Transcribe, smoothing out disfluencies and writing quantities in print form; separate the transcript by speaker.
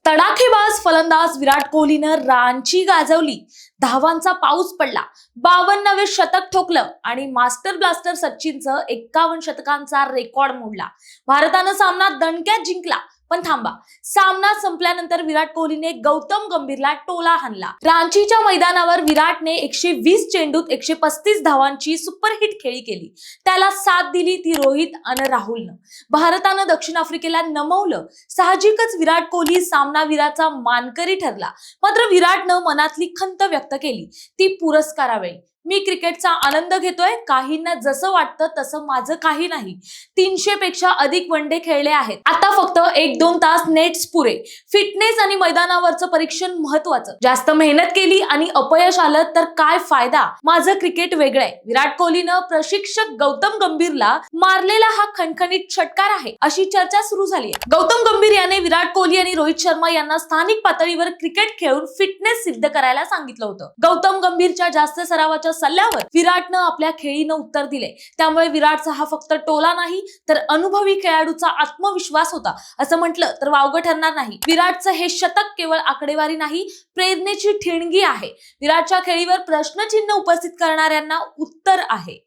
Speaker 1: तडाखेबाज फलंदाज विराट कोहलीनं रांची गाजवली. धावांचा पाऊस पडला, 52वे शतक ठोकलं आणि मास्टर ब्लास्टर सचिनचं 51 शतकांचा रेकॉर्ड मोडला. भारतानं सामना दणक्यात जिंकला. पण थांबा, सामना संपल्यानंतर विराट कोहलीने गौतम गंभीरला टोला हाणला. रांचीच्या मैदानावर विराटने 120 चेंडूत 135 धावांची सुपरहिट खेळी केली. त्याला साथ दिली ती रोहित आणि राहुलनं. भारतानं दक्षिण आफ्रिकेला नमवलं. साहजिकच विराट कोहली सामनावीराचा मानकरी ठरला. मात्र विराटनं मनातली खंत व्यक्त केली, ती पुरस्कारावेळी. मी क्रिकेटचा आनंद घेतोय, काहींना जसं वाटतं तसं माझं काही नाही. 300 पेक्षा अधिक वनडे खेळले आहेत. आता फक्त 1-2 तास नेट्स पुरे. फिटनेस आणि मैदानावरचं परीक्षण महत्वाचं. जास्त मेहनत केली आणि अपयश आलं तर काय फायदा. माझं क्रिकेट वेगळंय. विराट कोहलीनं प्रशिक्षक गौतम गंभीरला मारलेला हा खणखणीत षटकार आहे, अशी चर्चा सुरू झाली आहे. गौतम गंभीर याने विराट कोहली आणि रोहित शर्मा यांना स्थानिक पातळीवर क्रिकेट खेळून फिटनेस सिद्ध करायला सांगितलं होतं. गौतम गंभीरच्या जास्त सरावाच्या सल्ल्यावर विराटनं आपल्या खेळीनं उत्तर दिले. त्यामुळे विराटचा हा फक्त टोला नाही, तर अनुभवी खेळाडूचा आत्मविश्वास होता असं म्हटलं तर वावगं ठरणार नाही. विराटचं हे शतक केवळ आकडेवारी नाही, प्रेरणेची ठिणगी आहे. विराटच्या खेळीवर प्रश्नचिन्ह उपस्थित करणाऱ्यांना उत्तर आहे.